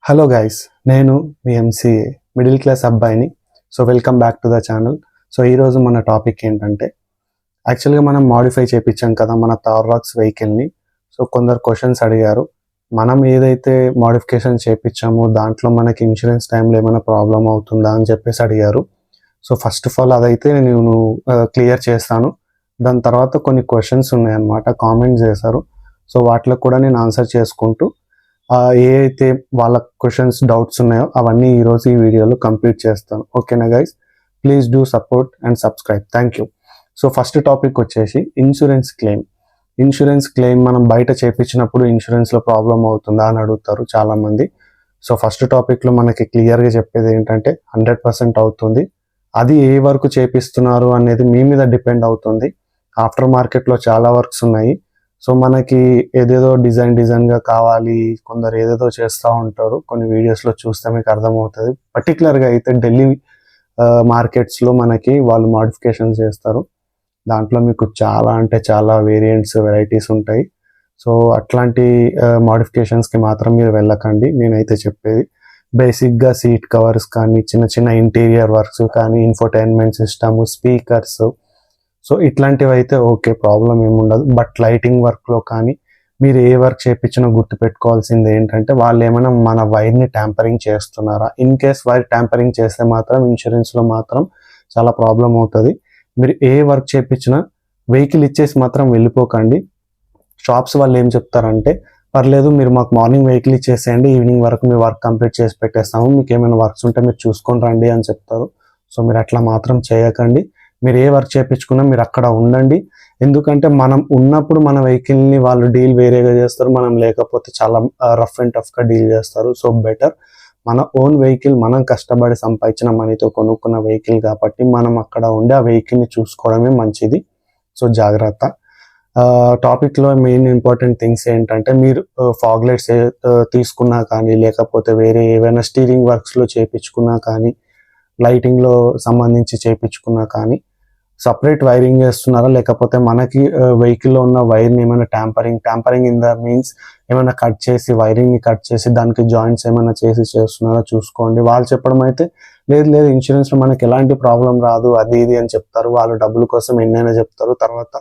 Hello guys, నేను మీ MCA middle class అబ్బాయిని. So welcome back to the channel. So ఈరోజు మన టాపిక్ ఏంటంటే, యాక్చువల్గా మనం మాడిఫై చేయించాం కదా మన థార్రాక్స్ వెహికల్ని. సో కొందరు క్వశ్చన్స్ అడిగారు, మనం ఏదైతే మాడిఫికేషన్ చేయించామో దాంట్లో మనకి ఇన్సూరెన్స్ టైంలో ఏమైనా ప్రాబ్లం అవుతుందా అని చెప్పేసి అడిగారు. సో ఫస్ట్ ఆఫ్ ఆల్ అదైతే నేను క్లియర్ చేస్తాను. దాని తర్వాత కొన్ని క్వశ్చన్స్ ఉన్నాయన్నమాట, కామెంట్స్ చేశారు. సో వాటిలో కూడా నేను ఆన్సర్ చేసుకుంటూ ఏ అయితే వాళ్ళ క్వశ్చన్స్ డౌట్స్ ఉన్నాయో అవన్నీ ఈరోజు ఈ వీడియోలో కంప్లీట్ చేస్తాను. ఓకేనా guys, please do support and subscribe. Thank you. So first topic వచ్చేసి ఇన్సూరెన్స్ క్లెయిమ్. ఇన్సూరెన్స్ క్లెయిమ్ మనం బయట చేయించినప్పుడు ఇన్సూరెన్స్లో ప్రాబ్లం అవుతుందా అని అడుగుతారు చాలామంది. సో ఫస్ట్ టాపిక్లో మనకి క్లియర్గా చెప్పేది ఏంటంటే 100% అవుతుంది. అది ఏ వరకు చేపిస్తున్నారు అనేది మీ మీద డిపెండ్ అవుతుంది. ఆఫ్టర్ మార్కెట్లో చాలా వర్క్స్ ఉన్నాయి. సో మనకి ఏదేదో డిజైన్గా కావాలి, కొందరు ఏదేదో చేస్తూ ఉంటారు. కొన్ని వీడియోస్లో చూస్తే మీకు అర్థమవుతుంది. పర్టికులర్గా అయితే ఢిల్లీ మార్కెట్స్లో మనకి వాళ్ళు మాడిఫికేషన్స్ చేస్తారు. దాంట్లో మీకు చాలా అంటే చాలా వేరియంట్స్, వెరైటీస్ ఉంటాయి. సో అట్లాంటి మాడిఫికేషన్స్కి మాత్రం మీరు వెళ్ళకండి. నేనైతే చెప్పేది బేసిక్గా సీట్ కవర్స్ కానీ, చిన్న చిన్న ఇంటీరియర్ వర్క్స్ కానీ, ఇన్ఫోటైన్మెంట్ సిస్టమ్, స్పీకర్స్, సో ఇట్లాంటివి అయితే ఓకే, ప్రాబ్లం ఏముండదు. బట్ లైటింగ్ వర్క్లో కానీ మీరు ఏ వర్క్ చేయించినా గుర్తుపెట్టుకోవాల్సింది ఏంటంటే, వాళ్ళు ఏమైనా మన వైర్ని ట్యాంపరింగ్ చేస్తున్నారా. ఇన్ కేస్ వైర్ ట్యాంపరింగ్ చేస్తే మాత్రం ఇన్సూరెన్స్లో మాత్రం చాలా ప్రాబ్లం అవుతుంది. మీరు ఏ వర్క్ చేయించినా వెహికల్ ఇచ్చేసి మాత్రం వెళ్ళిపోకండి. షాప్స్ వాళ్ళు ఏం చెప్తారంటే, పర్లేదు మీరు మాకు మార్నింగ్ వెహికల్ ఇచ్చేసేయండి, ఈవినింగ్ వరకు మీ వర్క్ కంప్లీట్ చేసి పెట్టేస్తాము, మీకు ఏమైనా వర్క్స్ ఉంటే మీరు చూసుకొని రండి అని చెప్తారు. సో మీరు అట్లా మాత్రం చేయకండి. మీరు ఏ వర్క్ చేయించుకున్నా మీరు అక్కడ ఉండండి. ఎందుకంటే మనం ఉన్నప్పుడు మన వెహికల్ని వాళ్ళు డీల్ వేరేగా చేస్తారు, మనం లేకపోతే చాలా రఫ్ అండ్ టఫ్గా డీల్ చేస్తారు. సో బెటర్ మన ఓన్ వెహికల్, మనం కష్టపడి సంపాదించిన మనీతో కొనుక్కున్న వెహికల్ కాబట్టి మనం అక్కడ ఉండి ఆ వెహికల్ని చూసుకోవడమే మంచిది. సో జాగ్రత్త. టాపిక్లో మెయిన్ ఇంపార్టెంట్ థింగ్స్ ఏంటంటే, మీరు ఫాగ్ లైట్స్ తీసుకున్నా కానీ, లేకపోతే వేరే ఏవైనా స్టీరింగ్ వర్క్స్లో చేయించుకున్నా కానీ, లైటింగ్లో సంబంధించి చేయించుకున్నా కానీ, సపరేట్ వైరింగ్ చేస్తున్నారా, లేకపోతే మనకి వెహికల్లో ఉన్న వైర్ని ఏమైనా ట్యాంపరింగ్ ఇన్ ద మీన్స్ ఏమైనా కట్ చేసి, వైరింగ్ని కట్ చేసి దానికి జాయింట్స్ ఏమైనా చేస్తున్నారా చూసుకోండి. వాళ్ళు చెప్పడం అయితే లేదు ఇన్సూరెన్స్లో మనకి ఎలాంటి ప్రాబ్లం రాదు అది ఇది అని చెప్తారు. వాళ్ళు డబ్బుల కోసం ఎన్నైనా చెప్తారు, తర్వాత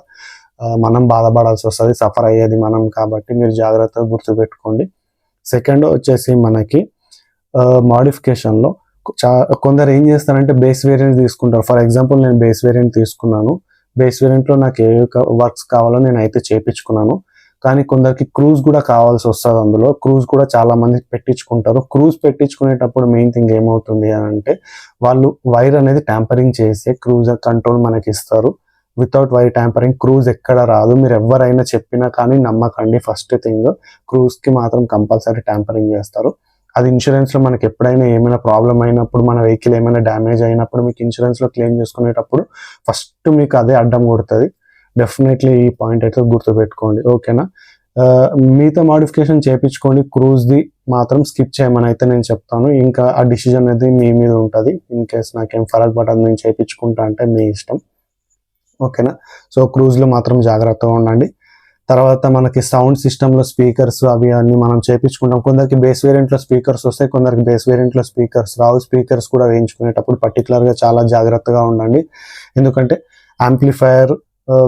మనం బాధపడాల్సి వస్తుంది, సఫర్ అయ్యేది మనం కాబట్టి మీరు జాగ్రత్తగా గుర్తుపెట్టుకోండి. సెకండ్ వచ్చేసి మనకి మాడిఫికేషన్లో కొందరు ఏం చేస్తారంటే బేస్ వేరియంట్ తీసుకుంటారు. ఫర్ ఎగ్జాంపుల్ నేను బేస్ వేరియంట్ తీసుకున్నాను. బేస్ వేరియంట్లో నాకు ఏ వర్క్స్ కావాలో నేను అయితే చేయించుకున్నాను. కానీ కొందరికి క్రూజ్ కూడా కావాల్సి వస్తుంది. అందులో క్రూజ్ కూడా చాలా మంది పెట్టించుకుంటారు. క్రూజ్ పెట్టించుకునేటప్పుడు మెయిన్ థింగ్ ఏమవుతుంది అని అంటే, వాళ్ళు వైర్ అనేది ట్యాంపరింగ్ చేసి క్రూజ్ కంట్రోల్ మనకి ఇస్తారు. వితౌట్ వైర్ ట్యాంపరింగ్ క్రూజ్ ఎక్కడ రాదు. మీరు ఎవరైనా చెప్పినా కానీ నమ్మకండి. ఫస్ట్ థింగ్, క్రూజ్కి మాత్రం కంపల్సరీ ట్యాంపరింగ్ చేస్తారు. అది ఇన్సూరెన్స్లో మనకి ఎప్పుడైనా ఏమైనా ప్రాబ్లం అయినప్పుడు, మన వెహికల్ ఏమైనా డ్యామేజ్ అయినప్పుడు మీకు ఇన్సూరెన్స్లో క్లెయిమ్ చేసుకునేటప్పుడు ఫస్ట్ మీకు అదే అడ్డం కొడుతుంది. డెఫినెట్లీ ఈ పాయింట్ అయితే గుర్తుపెట్టుకోండి. ఓకేనా. మిగతా మాడిఫికేషన్ చేయించుకోండి, క్రూజ్ది మాత్రం స్కిప్ చేయమని అయితే నేను చెప్తాను. ఇంకా ఆ డిసిజన్ అనేది మీ మీద ఉంటుంది. ఇన్ కేస్ నాకేం ఫరక్ పడదు, నేను చేయించుకుంటా అంటే మీ ఇష్టం. ఓకేనా. సో క్రూజ్లో మాత్రం జాగ్రత్తగా ఉండండి. తర్వాత మనకి సౌండ్ సిస్టంలో స్పీకర్స్ అవి అన్ని మనం చేయించుకుంటాం. కొందరికి బేస్ వేరియంట్లో స్పీకర్స్ వస్తాయి, కొందరికి బేస్ వేరియంట్లో స్పీకర్స్ రావు. స్పీకర్స్ కూడా వేయించుకునేటప్పుడు పర్టికులర్గా చాలా జాగ్రత్తగా ఉండండి. ఎందుకంటే amplifier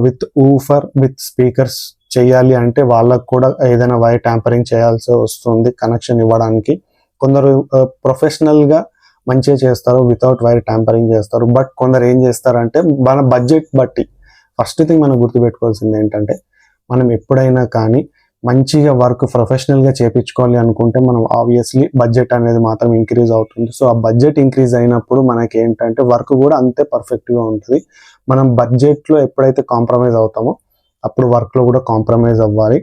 with woofer with speakers చేయాలి అంటే వాళ్ళకు కూడా ఏదైనా వైర్ ట్యాంపరింగ్ చేయాల్సి వస్తుంది కనెక్షన్ ఇవ్వడానికి. కొందరు ప్రొఫెషనల్గా మంచిగా చేస్తారు, వితౌట్ వైర్ ట్యాంపరింగ్ చేస్తారు. బట్ కొందరు ఏం చేస్తారంటే, మన బడ్జెట్ బట్టి ఫస్ట్ థింగ్ మనం గుర్తుపెట్టుకోవాల్సింది ఏంటంటే, మనం ఎప్పుడైనా కానీ మంచిగా వర్క్ ప్రొఫెషనల్గా చేయించుకోవాలి అనుకుంటే మనం ఆబ్వియస్లీ బడ్జెట్ అనేది మాత్రం ఇంక్రీజ్ అవుతుంది. సో ఆ బడ్జెట్ ఇంక్రీజ్ అయినప్పుడు మనకి ఏంటంటే వర్క్ కూడా అంతే పర్ఫెక్ట్గా ఉంటుంది. మనం బడ్జెట్లో ఎప్పుడైతే కాంప్రమైజ్ అవుతామో అప్పుడు వర్క్లో కూడా కాంప్రమైజ్ అవ్వాలి.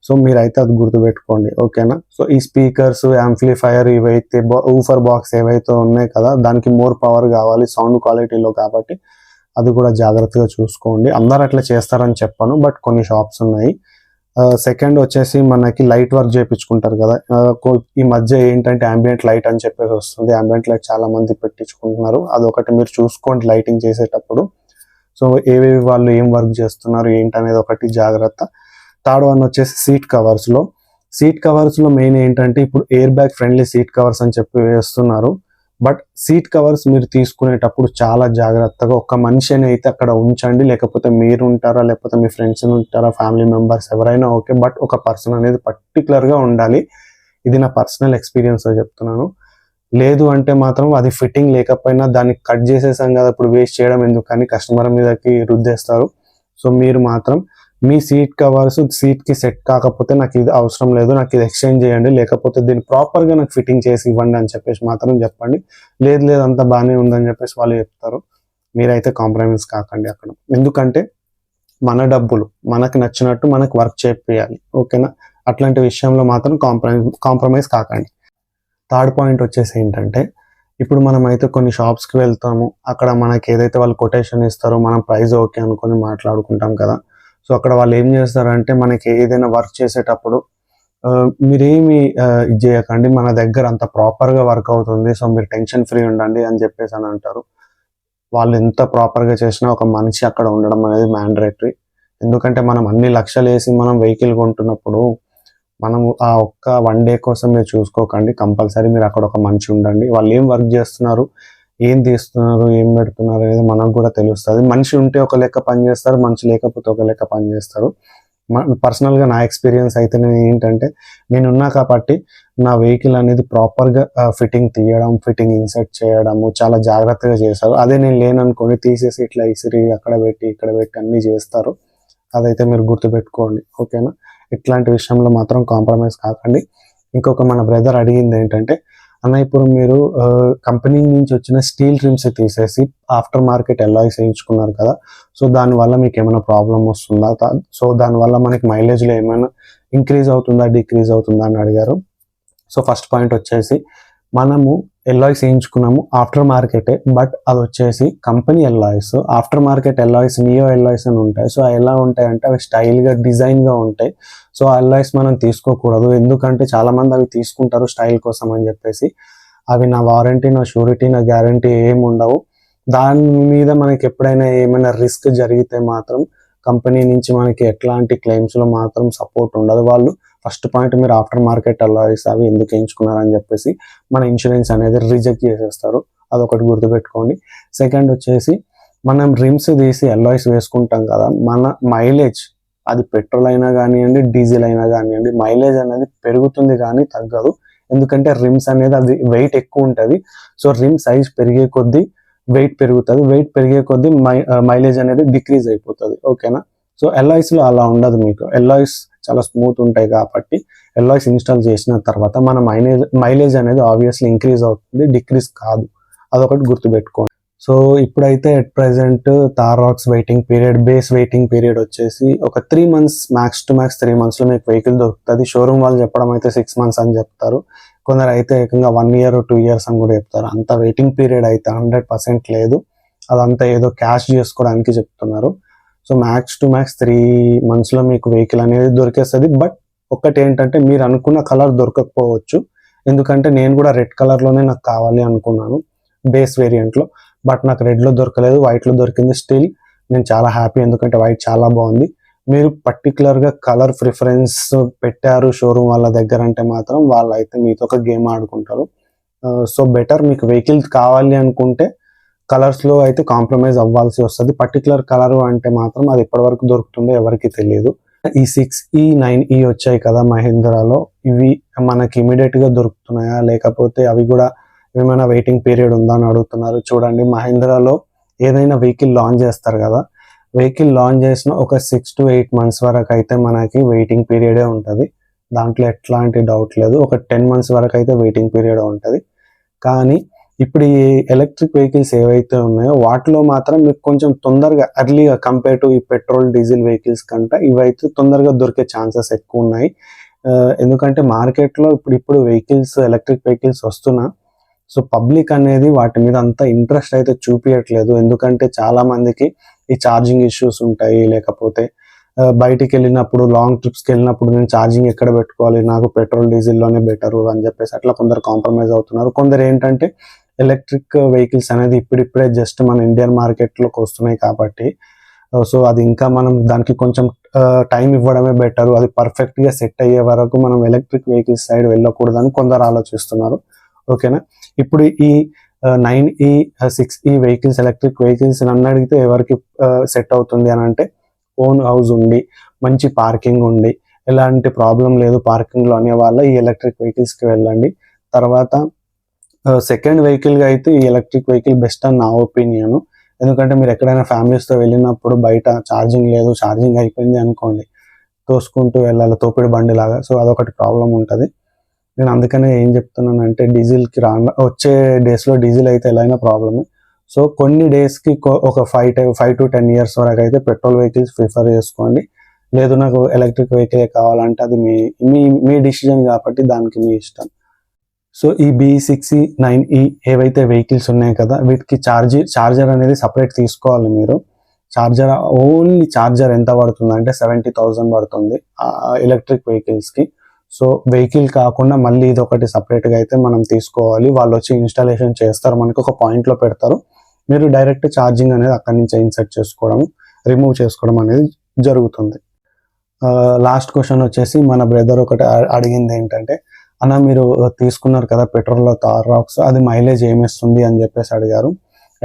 సో మీరైతే అది గుర్తుపెట్టుకోండి. ఓకేనా. సో ఈ స్పీకర్స్, యాంప్లిఫైయర్, ఇవైతే ఊఫర్ బాక్స్ ఏవైతే ఉన్నాయి కదా, దానికి మోర్ పవర్ కావాలి సౌండ్ క్వాలిటీలో, కాబట్టి అది కూడా జాగ్రత్తగా చూసుకోండి. అందరు అట్లా చేస్తారని చెప్పను, బట్ కొన్ని షాప్స్ ఉన్నాయి. సెకండ్ వచ్చేసి మనకి లైట్ వర్క్ చేయించుకుంటారు కదా. ఈ మధ్య ఏంటంటే ambient లైట్ అని చెప్పేసి వస్తుంది. ambient లైట్ చాలా మంది పెట్టించుకుంటున్నారు. అదొకటి మీరు చూసుకోండి లైటింగ్ చేసేటప్పుడు. సో ఏవేవి వాళ్ళు ఏం వర్క్ చేస్తున్నారు ఏంటనేది ఒకటి జాగ్రత్త. థర్డ్ వన్ వచ్చేసి సీట్ కవర్స్లో సీట్ కవర్స్లో మెయిన్ ఏంటంటే ఇప్పుడు air bag friendly seat covers అని చెప్పి వేస్తున్నారు. బట్ సీట్ కవర్స్ మీరు తీసుకునేటప్పుడు చాలా జాగ్రత్తగా ఒక మనిషిని అయితే అక్కడ ఉంచండి. లేకపోతే మీరు ఉంటారా, లేకపోతే మీ ఫ్రెండ్స్ ఉంటారా, ఫ్యామిలీ మెంబర్స్ ఎవరైనా ఓకే, బట్ ఒక పర్సన్ అనేది పర్టికులర్గా ఉండాలి. ఇది నా పర్సనల్ ఎక్స్పీరియన్స్తో చెప్తున్నాను. లేదు అంటే మాత్రం అది ఫిట్టింగ్ లేకపోయినా దాన్ని కట్ చేసేసాం కదా, ఇప్పుడు వేస్ట్ చేయడం ఎందుకు అని కస్టమర్ మీదకి రుద్దేస్తారు. సో మీరు మాత్రం మీ సీట్ కవర్స్ సీట్కి సెట్ కాకపోతే నాకు ఇది అవసరం లేదు, నాకు ఇది ఎక్స్చేంజ్ చేయండి, లేకపోతే దీన్ని ప్రాపర్గా నాకు ఫిట్టింగ్ చేసి ఇవ్వండి అని చెప్పేసి మాత్రం చెప్పండి. లేదు అంతా బాగానే ఉందని చెప్పేసి వాళ్ళు చెప్తారు. మీరైతే కాంప్రమైజ్ కాకండి అక్కడ. ఎందుకంటే మన డబ్బులు మనకు నచ్చినట్టు మనకు వర్క్ చేయాలి, ఓకేనా? అట్లాంటి విషయంలో మాత్రం కాంప్రమైజ్ కాకండి. థర్డ్ పాయింట్ వచ్చేసి ఏంటంటే, ఇప్పుడు మనం అయితే కొన్ని షాప్స్కి వెళ్తాము, అక్కడ మనకి ఏదైతే వాళ్ళు కొటేషన్ ఇస్తారో మనం ప్రైస్ ఓకే అనుకొని మాట్లాడుకుంటాం కదా. సో అక్కడ వాళ్ళు ఏం చేస్తారంటే, మనకి ఏదైనా వర్క్ చేసేటప్పుడు మీరేమి ఇది చేయకండి, మన దగ్గర అంత ప్రాపర్గా వర్క్ అవుతుంది, సో మీరు టెన్షన్ ఫ్రీ ఉండండి అని చెప్పేసి అని అంటారు. వాళ్ళు ఎంత ప్రాపర్గా చేసినా ఒక మనిషి అక్కడ ఉండడం అనేది మ్యాండేటరీ. ఎందుకంటే మనం అన్ని లక్షలు వేసి మనం వెహికల్ కొంటున్నప్పుడు మనము ఆ ఒక్క 1 డే కోసం మీరు చూసుకోకండి. కంపల్సరీ మీరు అక్కడ ఒక మనిషి ఉండండి. వాళ్ళు ఏం వర్క్ చేస్తున్నారు, ఏం తీస్తున్నారు, ఏం పెడుతున్నారు అనేది మనకు కూడా తెలుస్తుంది. మనిషి ఉంటే ఒక లెక్క పని చేస్తారు, మనిషి లేకపోతే ఒక లెక్క పని చేస్తారు. పర్సనల్గా నా ఎక్స్పీరియన్స్ అయితే ఏంటంటే, నేనున్నా కాబట్టి నా వెహికల్ అనేది ప్రాపర్గా ఫిట్టింగ్ తీయడం, ఫిట్టింగ్ ఇన్సర్ట్ చేయడము చాలా జాగ్రత్తగా చేస్తారు. అదే నేను లేననుకోని తీసేసి ఇట్లా ఇసిరి అక్కడ పెట్టి ఇక్కడ పెట్టి అన్నీ చేస్తారు. అదైతే మీరు గుర్తుపెట్టుకోండి, ఓకేనా? ఇట్లాంటి విషయంలో మాత్రం కాంప్రమైజ్ కాకండి. ఇంకొక మన బ్రదర్ అడిగింది ఏంటంటే, అన్న ఇప్పుడు మీరు కంపెనీ నుంచి వచ్చిన స్టీల్ రిమ్స్ తీసేసి ఆఫ్టర్ మార్కెట్ ఎలాయ్స్ వేయించుకున్నారు కదా, సో దానివల్ల మీకు ఏమైనా ప్రాబ్లం వస్తుందా, సో దానివల్ల మనకి మైలేజ్లో ఏమైనా ఇంక్రీజ్ అవుతుందా డిక్రీజ్ అవుతుందా అని అడిగారు. సో ఫస్ట్ పాయింట్ వచ్చేసి, మనము ఎలాయ్స్ వేయించుకున్నాము ఆఫ్టర్ మార్కెటే, బట్ అది వచ్చేసి company alloys. After market alloys neo alloys అని ఉంటాయి. సో ఎలా ఉంటాయంటే అవి స్టైల్గా డిజైన్గా ఉంటాయి. సో ఆ ఎలాయ్స్ మనం తీసుకోకూడదు, ఎందుకంటే చాలామంది అవి తీసుకుంటారు స్టైల్ కోసం అని చెప్పేసి. అవి నా వారంటీ, నా షూరిటీ, నా గ్యారంటీ ఏమి ఉండవు. దాని మీద మనకి ఎప్పుడైనా ఏమైనా రిస్క్ జరిగితే మాత్రం కంపెనీ నుంచి మనకి ఎట్లాంటి క్లెయిమ్స్లో మాత్రం సపోర్ట్ ఉండదు. వాళ్ళు ఫస్ట్ పాయింట్, మీరు ఆఫ్టర్ మార్కెట్ ఎలాయ్స్ అవి ఎందుకు ఎంచుకున్నారని చెప్పేసి మన ఇన్సూరెన్స్ అనేది రిజెక్ట్ చేసేస్తారు. అదొకటి గుర్తుపెట్టుకోండి. సెకండ్ వచ్చేసి, మనం రిమ్స్ తీసి ఎలాయ్స్ వేసుకుంటాం కదా, మన మైలేజ్ అది పెట్రోల్ అయినా కానివ్వండి, డీజిల్ అయినా కానివ్వండి, మైలేజ్ అనేది పెరుగుతుంది కానీ తగ్గదు. ఎందుకంటే రిమ్స్ అనేది అది వెయిట్ ఎక్కువ ఉంటుంది. సో రిమ్ సైజ్ పెరిగే కొద్దీ వెయిట్ పెరుగుతుంది, వెయిట్ పెరిగే కొద్దీ మైలేజ్ అనేది డిక్రీజ్ అయిపోతుంది, ఓకేనా? సో ఎలాయ్స్లో అలా ఉండదు. మీకు ఎలాయ్స్ చాలా స్మూత్ ఉంటాయి కాబట్టి ఎలాయ్స్ ఇన్స్టాల్ చేసిన తర్వాత మన మైలేజ్ అనేది ఆబ్వియస్లీ ఇంక్రీజ్ అవుతుంది, డిక్రీజ్ కాదు. అదొకటి గుర్తుపెట్టుకోండి. సో ఇప్పుడైతే at present Thar Roxx waiting period, base waiting period వచ్చేసి ఒక 3 months, మ్యాక్స్ టు మ్యాక్స్ 3 monthsలో మీకు వెహికల్ దొరుకుతుంది. షోరూమ్ వాళ్ళు చెప్పడం అయితే 6 months అని చెప్తారు, కొందరు అయితే ఏకంగా 1 year 2 years అని కూడా చెప్తారు. అంత వెయిటింగ్ పీరియడ్ అయితే 100% లేదు, అదంతా ఏదో క్యాష్ చేసుకోవడానికి చెప్తున్నారు. సో మ్యాక్స్ టు మ్యాక్స్ 3 monthsలో మీకు వెహికల్ అనేది దొరికేస్తుంది. బట్ ఒక్కటి ఏంటంటే, మీరు అనుకున్న కలర్ దొరకకపోవచ్చు. ఎందుకంటే నేను కూడా రెడ్ కలర్లోనే నాకు కావాలి అనుకున్నాను బేస్ వేరియంట్లో, బట్ నాకు రెడ్లో దొరకలేదు, వైట్లో దొరికింది. స్టిల్ నేను చాలా హ్యాపీ, ఎందుకంటే వైట్ చాలా బాగుంది. మీరు పర్టికులర్గా కలర్ ప్రిఫరెన్స్ పెట్టారు షోరూమ్ వాళ్ళ దగ్గర అంటే మాత్రం వాళ్ళైతే మీతో ఒక గేమ్ ఆడుకుంటారు. సో బెటర్, మీకు వెహికల్ కావాలి అనుకుంటే కలర్స్లో అయితే కాంప్రమైజ్ అవ్వాల్సి వస్తుంది. పర్టికులర్ కలర్ అంటే మాత్రం అది ఎప్పటివరకు దొరుకుతుందో ఎవరికి తెలియదు. ఈ 6E 9E వచ్చాయి కదా మహీంద్రాలో, ఇవి మనకి ఇమీడియట్గా దొరుకుతున్నాయా, లేకపోతే అవి కూడా ఏమైనా వెయిటింగ్ పీరియడ్ ఉందా అని అడుగుతున్నారు. చూడండి, మహీంద్రాలో ఏదైనా వెహికల్ లాంచ్ చేస్తారు కదా, వెహికల్ లాంచ్ చేసిన ఒక 6 to 8 months వరకు అయితే మనకి వెయిటింగ్ పీరియడే ఉంటుంది. దాంట్లో ఎట్లాంటి డౌట్ లేదు. ఒక 10 months వరకు అయితే వెయిటింగ్ పీరియడ్ ఉంటుంది. కానీ ఇప్పుడు ఈ ఎలక్ట్రిక్ వెహికల్స్ ఏవైతే ఉన్నాయో వాటిలో మాత్రం మీకు కొంచెం తొందరగా ఎర్లీగా కంపేర్ టు ఈ పెట్రోల్ డీజిల్ వెహికల్స్ కంటే ఇవైతే తొందరగా దొరికే ఛాన్సెస్ ఎక్కువ ఉన్నాయి. ఎందుకంటే మార్కెట్లో ఇప్పుడు వెహికల్స్, ఎలక్ట్రిక్ వెహికల్స్ వస్తున్నా, సో పబ్లిక్ అనేది వాటి మీద అంత ఇంట్రెస్ట్ అయితే చూపించట్లేదు. ఎందుకంటే చాలా మందికి ఈ ఛార్జింగ్ ఇష్యూస్ ఉంటాయి, లేకపోతే బయటికి వెళ్ళినప్పుడు, లాంగ్ ట్రిప్స్కి వెళ్ళినప్పుడు నేను ఛార్జింగ్ ఎక్కడ పెట్టుకోవాలి, నాకు పెట్రోల్ డీజిల్లోనే బెటరు అని చెప్పేసి అట్లా కొందరు కాంప్రమైజ్ అవుతున్నారు. కొందరు ఏంటంటే ఎలక్ట్రిక్ వెహికల్స్ అనేది ఇప్పుడిప్పుడే జస్ట్ మన ఇండియన్ మార్కెట్లోకి వస్తున్నాయి కాబట్టి, సో అది ఇంకా మనం దానికి కొంచెం టైం ఇవ్వడమే బెటర్, అది పర్ఫెక్ట్గా సెట్ అయ్యే వరకు మనం ఎలక్ట్రిక్ వెహికల్స్ సైడ్ వెళ్ళకూడదని కొందరు ఆలోచిస్తున్నారు. ఓకేనా. ఇప్పుడు ఈ 9E 6E vehicles, electric vehicles నన్ను అడిగితే ఎవరికి సెట్ అవుతుంది అని అంటే, ఓన్ హౌస్ ఉండి మంచి పార్కింగ్ ఉండి ఎలాంటి ప్రాబ్లం లేదు పార్కింగ్లో అనే వాళ్ళ ఈ ఎలక్ట్రిక్ వెహికల్స్కి వెళ్ళండి. తర్వాత సెకండ్ వెహికల్గా అయితే ఈ ఎలక్ట్రిక్ వెహికల్ బెస్ట్ అని నా ఒపీనియన్. ఎందుకంటే మీరు ఎక్కడైనా ఫ్యామిలీస్తో వెళ్ళినప్పుడు బయట ఛార్జింగ్ లేదు, ఛార్జింగ్ అయిపోయింది అనుకోండి, తోసుకుంటూ వెళ్ళాలి తోపిడి బండి లాగా. సో అదొకటి ప్రాబ్లం ఉంటుంది. నేను అందుకనే ఏం చెప్తున్నానంటే, డీజిల్కి వచ్చే డేస్లో డీజిల్ అయితే ఎలా అయినా ప్రాబ్లమే. సో కొన్ని డేస్కి ఒక 5 to 10 years వరకు అయితే పెట్రోల్ వెహికల్స్ ప్రిఫర్ చేసుకోండి. లేదు నాకు ఎలక్ట్రిక్ వెహికల్ కావాలంటే అది మీ డిసిజన్ కాబట్టి దానికి మీ ఇష్టం. సో ఈ B6E 9E ఏవైతే వెహికల్స్ ఉన్నాయి కదా, వీటికి చార్జర్ అనేది సపరేట్ తీసుకోవాలి మీరు. ఓన్లీ చార్జర్ ఎంత పడుతుంది అంటే 70,000 పడుతుంది ఎలక్ట్రిక్ వెహికల్స్కి. సో వెహికల్ కాకుండా మళ్ళీ ఇది ఒకటి సపరేట్గా అయితే మనం తీసుకోవాలి. వాళ్ళు వచ్చి ఇన్స్టాలేషన్ చేస్తారు, మనకి ఒక పాయింట్లో పెడతారు. మీరు డైరెక్ట్ ఛార్జింగ్ అనేది అక్కడి నుంచి ఇన్సర్ట్ చేసుకోవడం, రిమూవ్ చేసుకోవడం అనేది జరుగుతుంది. లాస్ట్ క్వశ్చన్ వచ్చేసి మన బ్రదర్ ఒకటి అడిగింది ఏంటంటే, అన్న మీరు తీసుకున్నారు కదా పెట్రోల్లో థార్ రాక్స్, అది మైలేజ్ ఏమిస్తుంది అని చెప్పేసి అడిగారు.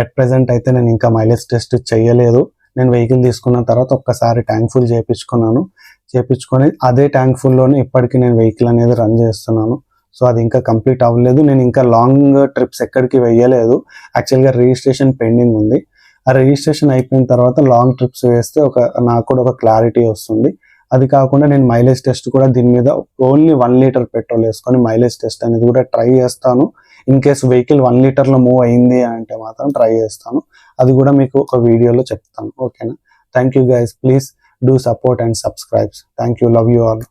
అట్ ప్రెజెంట్ అయితే నేను ఇంకా మైలేజ్ టెస్ట్ చేయలేదు. నేను వెహికల్ తీసుకున్న తర్వాత ఒక్కసారి ట్యాంక్ ఫుల్ చేయించుకొని అదే ట్యాంక్ ఫుల్లోనే ఇప్పటికీ నేను వెహికల్ అనేది రన్ చేస్తున్నాను. సో అది ఇంకా కంప్లీట్ అవ్వలేదు. నేను ఇంకా లాంగ్ ట్రిప్స్ ఎక్కడికి వెయ్యలేదు. యాక్చువల్గా రిజిస్ట్రేషన్ పెండింగ్ ఉంది. ఆ రిజిస్ట్రేషన్ అయిపోయిన తర్వాత లాంగ్ ట్రిప్స్ వేస్తే నాకు కూడా ఒక క్లారిటీ వస్తుంది. అది కాకుండా నేను మైలేజ్ టెస్ట్ కూడా దీని మీద ఓన్లీ 1 లీటర్ పెట్రోల్ వేసుకొని మైలేజ్ టెస్ట్ అనేది కూడా ట్రై చేస్తాను. ఇన్ కేస్ వెహికల్ 1 లీటర్లో మూవ్ అయింది అంటే మాత్రం ట్రై చేస్తాను. అది కూడా మీకు ఒక వీడియోలో చెప్తాను. ఓకేనా. Thank you guys. Please do support and subscribe. Thank you. Love you all.